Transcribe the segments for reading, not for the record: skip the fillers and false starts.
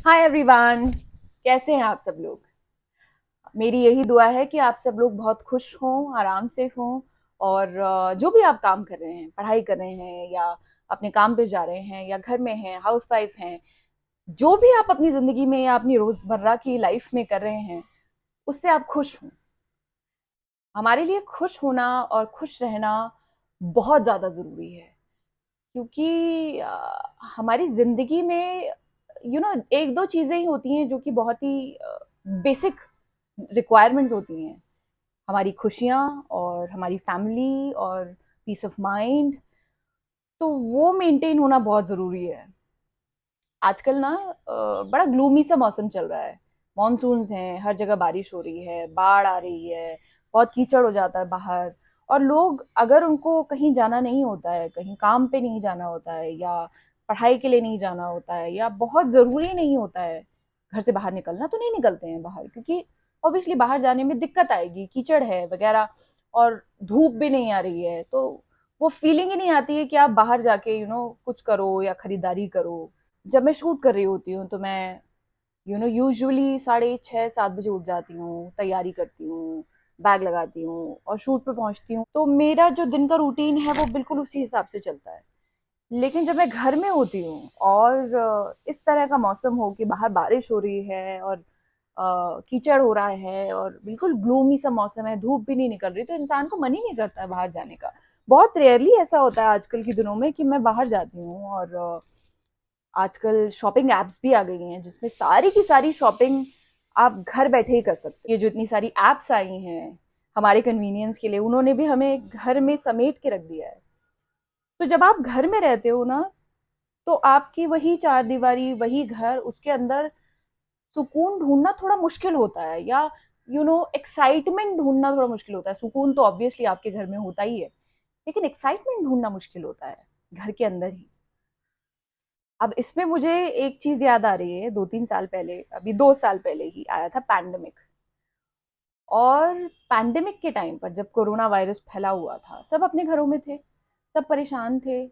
Hi everyone. कैसे हैं आप सब लोग? मेरी यही दुआ है कि आप सब लोग बहुत खुश हों, आराम से हों। और जो भी आप काम कर रहे हैं, पढ़ाई कर रहे हैं या अपने काम पे जा रहे हैं या घर में हैं, हाउस वाइफ हैं, जो भी आप अपनी ज़िंदगी में या अपनी रोज़मर्रा की लाइफ में कर रहे हैं, उससे आप खुश हों। हमारे लिए खुश होना और खुश रहना बहुत ज़्यादा ज़रूरी है, क्योंकि हमारी ज़िंदगी में एक दो चीज़ें ही होती हैं जो कि बहुत ही बेसिक रिक्वायरमेंट्स होती हैं। हमारी खुशियाँ और हमारी फैमिली और पीस ऑफ माइंड, तो वो मेंटेन होना बहुत ज़रूरी है। आजकल ना बड़ा ग्लूमी सा मौसम चल रहा है। मॉनसून्स हैं, हर जगह बारिश हो रही है, बाढ़ आ रही है, बहुत कीचड़ हो जाता है बाहर। और लोग अगर उनको कहीं जाना नहीं होता है, कहीं काम पे नहीं जाना होता है या पढ़ाई के लिए नहीं जाना होता है या बहुत ज़रूरी नहीं होता है घर से बाहर निकलना, तो नहीं निकलते हैं बाहर, क्योंकि ऑब्वियसली बाहर जाने में दिक्कत आएगी, कीचड़ है वगैरह, और धूप भी नहीं आ रही है, तो वो फीलिंग ही नहीं आती है कि आप बाहर जाके कुछ करो या खरीदारी करो। जब मैं शूट कर रही होती हूँ तो मैं यूजुअली 6:30-7 बजे उठ जाती हूँ, तैयारी करती हूँ, बैग लगाती हूँ और शूट पे पहुँचती हूँ। तो मेरा जो दिन का रूटीन है वो बिल्कुल उसी हिसाब से चलता है। लेकिन जब मैं घर में होती हूँ और इस तरह का मौसम हो कि बाहर बारिश हो रही है और कीचड़ हो रहा है और बिल्कुल ग्लूमी सा मौसम है, धूप भी नहीं निकल रही, तो इंसान को मन ही नहीं करता है बाहर जाने का। बहुत रेयरली ऐसा होता है आजकल के दिनों में कि मैं बाहर जाती हूँ। और आजकल शॉपिंग एप्स भी आ गई हैं जिसमें सारी की सारी शॉपिंग आप घर बैठे ही कर सकते हैं। ये जो इतनी सारी एप्स आई हैं हमारे कन्वीनियंस के लिए, उन्होंने भी हमें घर में समेट के रख दिया है। तो जब आप घर में रहते हो ना, तो आपकी वही चार दीवारी, वही घर, उसके अंदर सुकून ढूंढना थोड़ा मुश्किल होता है, या एक्साइटमेंट ढूंढना थोड़ा मुश्किल होता है। सुकून तो ऑब्वियसली आपके घर में होता ही है, लेकिन एक्साइटमेंट ढूंढना मुश्किल होता है घर के अंदर ही। अब इसमें मुझे एक चीज याद आ रही है, 2-3 साल पहले, अभी 2 साल पहले ही आया था पैंडमिक। और पैंडमिक के टाइम पर जब कोरोना वायरस फैला हुआ था, सब अपने घरों में थे, सब परेशान थे,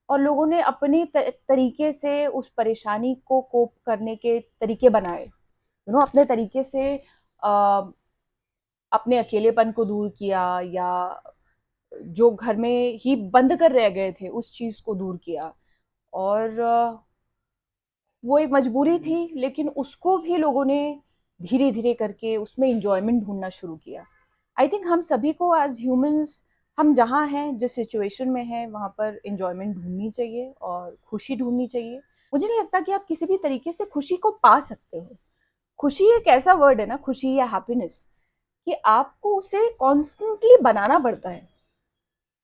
और लोगों ने अपने तरीके से उस परेशानी को कोप करने के तरीके बनाए। अपने तरीके से अ, अपने अकेलेपन को दूर किया, या जो घर में ही बंद कर रह गए थे उस चीज को दूर किया। और वो एक मजबूरी थी, लेकिन उसको भी लोगों ने धीरे धीरे करके उसमें इंजॉयमेंट ढूंढना शुरू किया। आई थिंक हम सभी को एज ह्यूमंस, हम जहाँ हैं, जिस सिचुएशन में हैं, वहाँ पर इंजॉयमेंट ढूंढनी चाहिए और खुशी ढूंढनी चाहिए। मुझे नहीं लगता कि आप किसी भी तरीके से खुशी को पा सकते हो। खुशी एक ऐसा वर्ड है ना, खुशी या हैप्पीनेस, कि आपको उसे कॉन्स्टेंटली बनाना पड़ता है।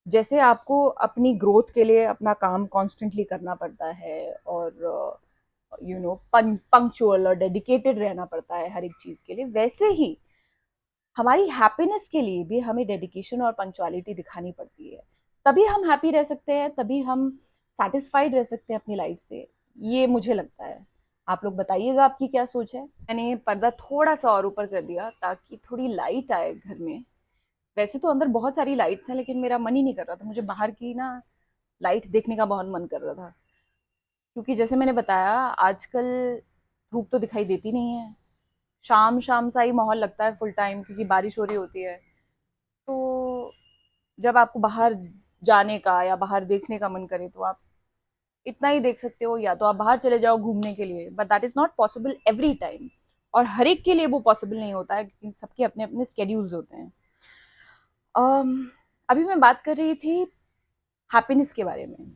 जैसे आपको अपनी ग्रोथ के लिए अपना काम कॉन्स्टेंटली करना पड़ता है, और पंक्चुअल और डेडिकेटेड रहना पड़ता है हर एक चीज के लिए, वैसे ही हमारी हैप्पीनेस के लिए भी हमें डेडिकेशन और पंक्चुअलिटी दिखानी पड़ती है। तभी हम हैप्पी रह सकते हैं, तभी हम सेटिस्फाइड रह सकते हैं अपनी लाइफ से। ये मुझे लगता है। आप लोग बताइएगा आपकी क्या सोच है। मैंने पर्दा थोड़ा सा और ऊपर कर दिया ताकि थोड़ी लाइट आए घर में। वैसे तो अंदर बहुत सारी लाइट्स हैं, लेकिन मेरा मन ही नहीं कर रहा था, मुझे बाहर की ना लाइट देखने का बहुत मन कर रहा था। क्योंकि जैसे मैंने बताया, आजकल धूप तो दिखाई देती नहीं है। शाम शाम सा ही माहौल लगता है फुल टाइम, क्योंकि बारिश हो रही होती है। तो जब आपको बाहर जाने का या बाहर देखने का मन करे, तो आप इतना ही देख सकते हो, या तो आप बाहर चले जाओ घूमने के लिए, but that is not possible every time. और हर एक के लिए वो पॉसिबल नहीं होता है, क्योंकि सबके अपने अपने स्केड्यूल्स होते हैं। um, अभी मैं बात कर रही थी हैप्पीनेस के बारे में।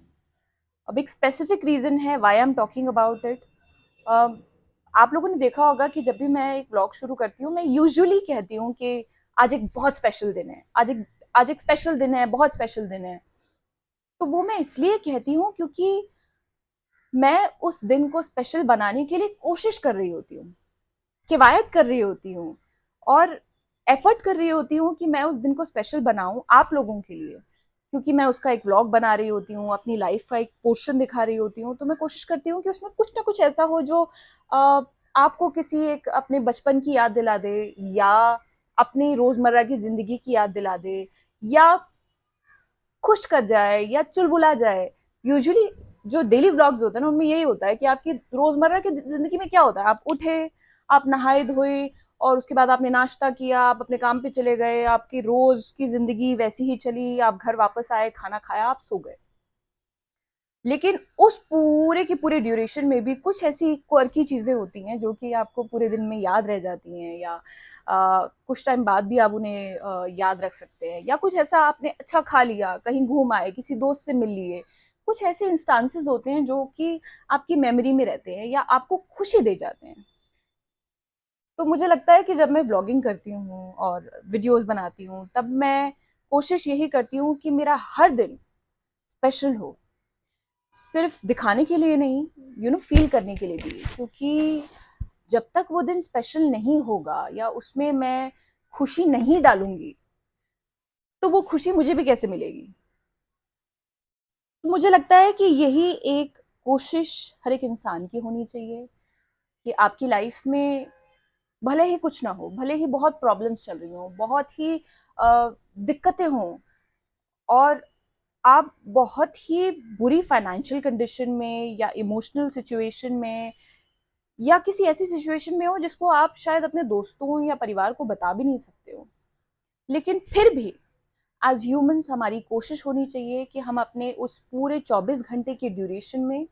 अब एक स्पेसिफिक रीजन है why I am talking about it. आप लोगों ने देखा होगा कि जब भी मैं एक व्लॉग शुरू करती हूँ, मैं यूजुअली कहती हूँ कि आज एक बहुत स्पेशल दिन है, आज एक स्पेशल दिन है, बहुत स्पेशल दिन है। तो वो मैं इसलिए कहती हूँ क्योंकि मैं उस दिन को स्पेशल बनाने के लिए कोशिश कर रही होती हूँ, किवायत कर रही होती हूँ, और एफर्ट कर रही होती हूँ कि मैं उस दिन को स्पेशल बनाऊं आप लोगों के लिए। क्योंकि मैं उसका एक व्लॉग बना रही होती हूँ, अपनी लाइफ का एक पोर्शन दिखा रही होती हूँ, तो मैं कोशिश करती हूँ कि उसमें कुछ ना कुछ ऐसा हो जो आपको किसी एक अपने बचपन की याद दिला दे, या अपनी रोजमर्रा की जिंदगी की याद दिला दे, या खुश कर जाए, या चुलबुला जाए। यूजुअली जो डेली व्लॉग्स होते हैं ना, उनमें यही होता है कि आपकी रोजमर्रा की जिंदगी में क्या होता है। आप उठे, आप नहाए धोए, और उसके बाद आपने नाश्ता किया, आप अपने काम पे चले गए, आपकी रोज की जिंदगी वैसी ही चली, आप घर वापस आए, खाना खाया, आप सो गए। लेकिन उस पूरे की पूरे ड्यूरेशन में भी कुछ ऐसी क्वर्की चीजें होती हैं जो कि आपको पूरे दिन में याद रह जाती हैं, या कुछ टाइम बाद भी आप उन्हें याद रख सकते हैं, या कुछ ऐसा आपने अच्छा खा लिया, कहीं घूम आए, किसी दोस्त से मिल लिए। कुछ ऐसे इंस्टांसेस होते हैं जो कि आपकी मेमोरी में रहते हैं या आपको खुशी दे जाते हैं। तो मुझे लगता है कि जब मैं ब्लॉगिंग करती हूँ और वीडियोस बनाती हूँ, तब मैं कोशिश यही करती हूँ कि मेरा हर दिन स्पेशल हो, सिर्फ दिखाने के लिए नहीं, फील करने के लिए भी। क्योंकि जब तक वो दिन स्पेशल नहीं होगा या उसमें मैं खुशी नहीं डालूंगी, तो वो खुशी मुझे भी कैसे मिलेगी। तो मुझे लगता है कि यही एक कोशिश हर एक इंसान की होनी चाहिए कि आपकी लाइफ में भले ही कुछ ना हो, भले ही बहुत प्रॉब्लम्स चल रही हों, बहुत ही दिक्कतें हों, और आप बहुत ही बुरी फाइनेंशियल कंडीशन में या इमोशनल सिचुएशन में या किसी ऐसी सिचुएशन में हो जिसको आप शायद अपने दोस्तों या परिवार को बता भी नहीं सकते हो, लेकिन फिर भी एज ह्यूमंस हमारी कोशिश होनी चाहिए कि हम अपने उस पूरे 24 घंटे के ड्यूरेशन में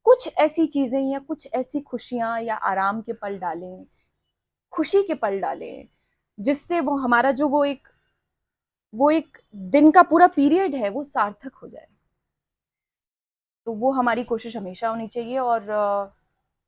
कुछ ऐसी चीजें या कुछ ऐसी खुशियां या आराम के पल डालें, खुशी के पल डालें, जिससे वो हमारा जो वो एक दिन का पूरा पीरियड है वो सार्थक हो जाए। तो वो हमारी कोशिश हमेशा होनी चाहिए। और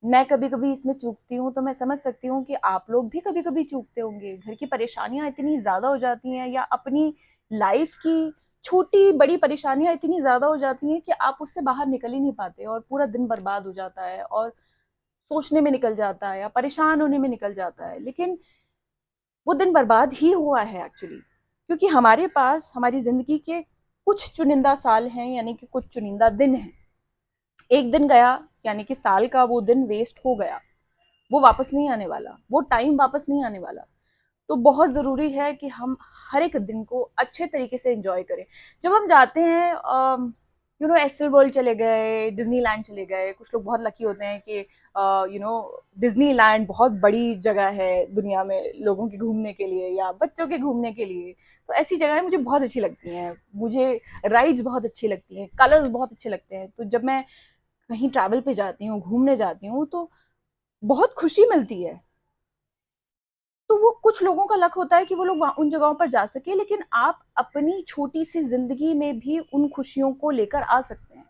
मैं कभी कभी इसमें चूकती हूँ, तो मैं समझ सकती हूँ कि आप लोग भी कभी कभी चूकते होंगे। घर की परेशानियां इतनी ज्यादा हो जाती हैं, या अपनी लाइफ की छोटी बड़ी परेशानियां इतनी ज्यादा हो जाती हैं कि आप उससे बाहर निकल ही नहीं पाते, और पूरा दिन बर्बाद हो जाता है, और सोचने में निकल जाता है या परेशान होने में निकल जाता है। लेकिन वो दिन बर्बाद ही हुआ है एक्चुअली, क्योंकि हमारे पास हमारी जिंदगी के कुछ चुनिंदा साल हैं, यानी कि कुछ चुनिंदा दिन हैं। एक दिन गया, यानी कि साल का वो दिन वेस्ट हो गया, वो वापस नहीं आने वाला, वो टाइम वापस नहीं आने वाला। तो बहुत जरूरी है कि हम हर एक दिन को अच्छे तरीके से एंजॉय करें। जब हम जाते हैं, एस्टर वर्ल्ड चले गए, डिज्नीलैंड चले गए, कुछ लोग बहुत लकी होते हैं कि डिज्नीलैंड बहुत बड़ी जगह है दुनिया में लोगों के घूमने के लिए या बच्चों के घूमने के लिए। तो ऐसी जगहें मुझे बहुत अच्छी लगती हैं, मुझे राइड्स बहुत अच्छी लगती हैं, कलर्स बहुत अच्छे लगते हैं। तो जब मैं कहीं ट्रैवल पे जाती हूँ, घूमने जाती हूँ, तो बहुत खुशी मिलती है। तो वो कुछ लोगों का लक होता है कि वो लोग उन जगहों पर जा सके, लेकिन आप अपनी छोटी सी जिंदगी में भी उन खुशियों को लेकर आ सकते हैं।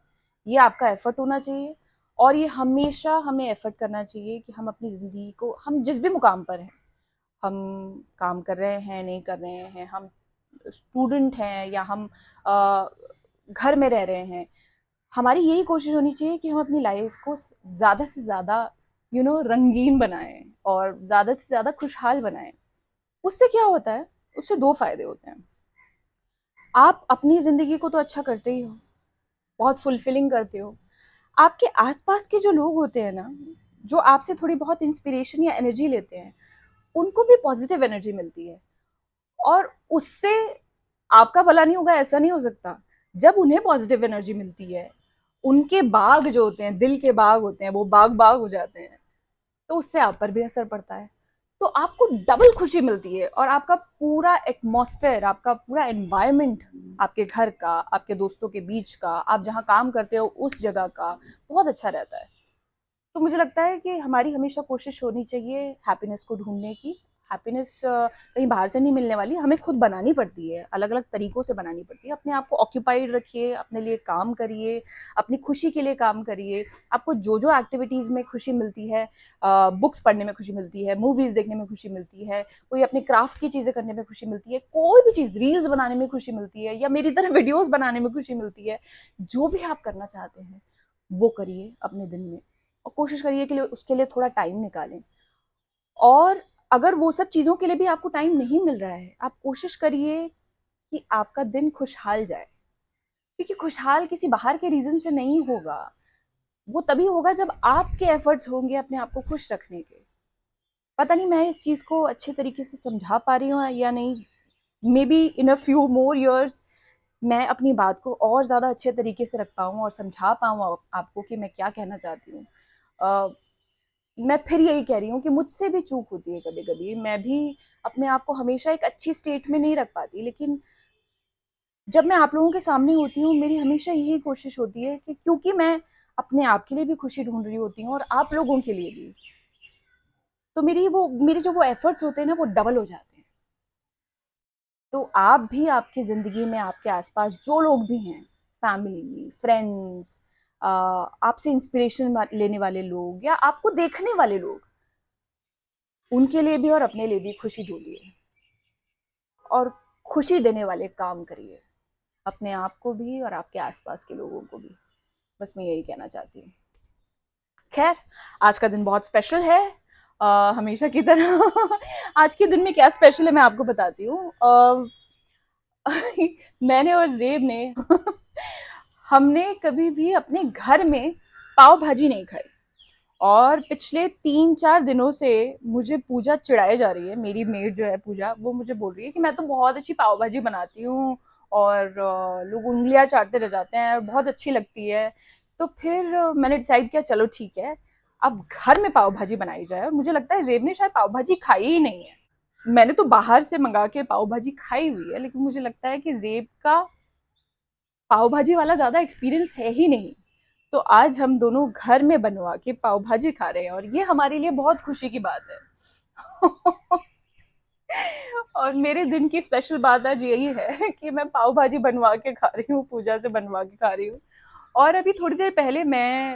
ये आपका एफर्ट होना चाहिए, और ये हमेशा हमें एफर्ट करना चाहिए कि हम अपनी जिंदगी को, हम जिस भी मुकाम पर हैं, हम काम कर रहे हैं, नहीं कर रहे हैं, हम स्टूडेंट हैं या हम घर में रह रहे हैं, हमारी यही कोशिश होनी चाहिए कि हम अपनी लाइफ को ज्यादा से ज्यादा रंगीन बनाएं और ज्यादा से ज्यादा खुशहाल बनाएं। उससे क्या होता है, उससे दो फायदे होते हैं। आप अपनी जिंदगी को तो अच्छा करते ही हो, बहुत फुलफिलिंग करते हो। आपके आसपास के जो लोग होते हैं ना, जो आपसे थोड़ी बहुत इंस्पिरेशन या एनर्जी लेते हैं, उनको भी पॉजिटिव एनर्जी मिलती है, और उससे आपका भला नहीं होगा ऐसा नहीं हो सकता। जब उन्हें पॉजिटिव एनर्जी मिलती है, उनके बाग जो होते हैं, दिल के बाग होते हैं, वो बाग बाग हो जाते हैं, तो उससे आप पर भी असर पड़ता है। तो आपको डबल खुशी मिलती है, और आपका पूरा एटमॉस्फेयर, आपका पूरा एनवायरनमेंट, आपके घर का, आपके दोस्तों के बीच का, आप जहाँ काम करते हो उस जगह का बहुत अच्छा रहता है। तो मुझे लगता है कि हमारी हमेशा कोशिश होनी चाहिए हैप्पीनेस को ढूंढने की। हैप्पीनेस कहीं बाहर से नहीं मिलने वाली, हमें खुद बनानी पड़ती है, अलग अलग तरीकों से बनानी पड़ती है। अपने आप को ऑक्यूपाइड रखिए, अपने लिए काम करिए, अपनी खुशी के लिए काम करिए। आपको जो जो एक्टिविटीज़ में खुशी मिलती है, बुक्स पढ़ने में खुशी मिलती है, मूवीज़ देखने में खुशी मिलती है, कोई अपने क्राफ्ट की चीज़ें करने में खुशी मिलती है, कोई भी चीज़, रील्स बनाने में खुशी मिलती है, या मेरी तरह वीडियोज़ बनाने में खुशी मिलती है, जो भी आप करना चाहते हैं वो करिए अपने दिन में, और कोशिश करिए कि उसके लिए थोड़ा टाइम निकालें। और अगर वो सब चीज़ों के लिए भी आपको टाइम नहीं मिल रहा है, आप कोशिश करिए कि आपका दिन खुशहाल जाए, क्योंकि खुशहाल किसी बाहर के रीज़न से नहीं होगा। वो तभी होगा जब आपके एफर्ट्स होंगे अपने आप को खुश रखने के। पता नहीं मैं इस चीज़ को अच्छे तरीके से समझा पा रही हूँ या नहीं। May be in a few more years मैं अपनी बात को और ज़्यादा अच्छे तरीके से रख पाऊँ और समझा पाऊँ आपको कि मैं क्या कहना चाहती हूँ। अ, मैं फिर यही कह रही हूँ कि मुझसे भी चूक होती है कभी-कभी। मैं भी अपने आप को हमेशा एक अच्छी स्टेट में नहीं रख पाती, लेकिन जब मैं आप लोगों के सामने होती हूँ, मेरी हमेशा यही कोशिश होती है कि क्योंकि मैं अपने आप के लिए भी खुशी ढूँढ रही होती हूँ और आप लोगों के लिए भी, तो मेरे जो वो एफर्ट्स होते हैं ना, वो डबल हो जाते हैं। तो आप भी आपकी ज़िंदगी में आपके आसपास जो लोग भी हैं, फैमिली, फ्रेंड्स, आपसे इंस्पिरेशन लेने वाले लोग या आपको देखने वाले लोग, उनके लिए भी और अपने लिए भी खुशी ढूंढिए और खुशी देने वाले काम करिए, अपने आप को भी और आपके आसपास के लोगों को भी। बस मैं यही कहना चाहती हूँ। खैर, आज का दिन बहुत स्पेशल है, हमेशा की तरह। आज के दिन में क्या स्पेशल है मैं आपको बताती हूँ। मैंने और ज़ेब ने हमने कभी भी अपने घर में पाव भाजी नहीं खाई, और पिछले 3-4 दिनों से मुझे पूजा चिढ़ाई जा रही है, मेरी मेड जो है पूजा, वो मुझे बोल रही है कि मैं तो बहुत अच्छी पाव भाजी बनाती हूँ और लोग उँगलियाँ चाटते रह जाते हैं और बहुत अच्छी लगती है। तो फिर मैंने डिसाइड किया चलो ठीक है, अब घर में पाव भाजी बनाई जाए, और मुझे लगता है ज़ेब ने शायद पाव भाजी खाई ही नहीं है। मैंने तो बाहर से मंगा के पाव भाजी खाई हुई है, लेकिन मुझे लगता है कि ज़ेब का पाव भाजी वाला ज़्यादा एक्सपीरियंस है ही नहीं। तो आज हम दोनों घर में बनवा के पाव भाजी खा रहे हैं और ये हमारे लिए बहुत खुशी की बात है। और मेरे दिन की स्पेशल बात आज यही है कि मैं पाव भाजी बनवा के खा रही हूँ, पूजा से बनवा के खा रही हूँ। और अभी थोड़ी देर पहले मैं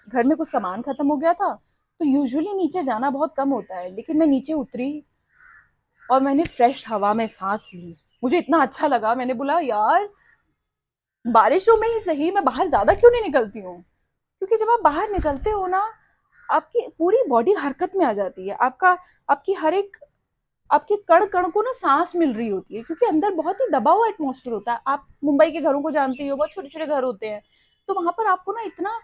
घर में कुछ सामान खत्म हो गया था, तो यूजुअली नीचे जाना बहुत कम होता है, लेकिन मैं नीचे उतरी और मैंने फ्रेश हवा में सांस ली। मुझे इतना अच्छा लगा, मैंने बोला यार, बारिशों में ही सही, मैं बाहर ज्यादा क्यों नहीं निकलती हूँ। क्योंकि जब आप बाहर निकलते हो ना, आपकी पूरी बॉडी हरकत में आ जाती है, आपका आपकी हर एक आपके कण कण को ना सांस मिल रही होती है, क्योंकि अंदर बहुत ही दबा हुआ एटमॉस्फेयर होता है। आप मुंबई के घरों को जानती हो, बहुत छोटे छोटे घर होते हैं, तो वहां पर आपको ना इतना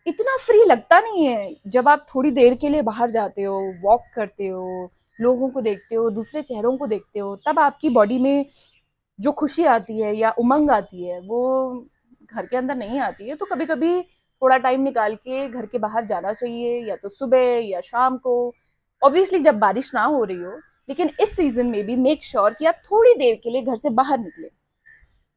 इतना फ्री लगता नहीं है। जब आप थोड़ी देर के लिए बाहर जाते हो, वॉक करते हो, लोगों को देखते हो, दूसरे चेहरों को देखते हो, तब आपकी बॉडी में जो खुशी आती है या उमंग आती है, वो घर के अंदर नहीं आती है। तो कभी कभी थोड़ा टाइम निकाल के घर के बाहर जाना चाहिए, या तो सुबह या शाम को, ऑब्वियसली जब बारिश ना हो रही हो। लेकिन इस सीजन में भी मेक श्योर कि आप थोड़ी देर के लिए घर से बाहर निकले।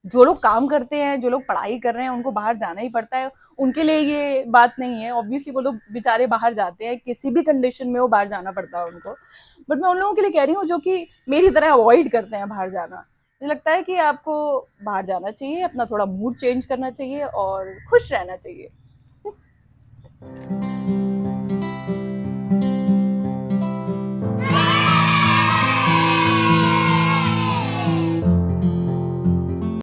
जो लोग काम करते हैं, जो लोग पढ़ाई कर रहे हैं, उनको बाहर जाना ही पड़ता है, उनके लिए ये बात नहीं है, ऑब्वियसली वो लोग बेचारे बाहर जाते हैं, किसी भी कंडीशन में वो बाहर जाना पड़ता है उनको। बट मैं उन लोगों के लिए कह रही हूँ जो कि मेरी तरह अवॉइड करते हैं बाहर जाना। मुझे लगता है कि आपको बाहर जाना चाहिए, अपना थोड़ा मूड चेंज करना चाहिए और खुश रहना चाहिए।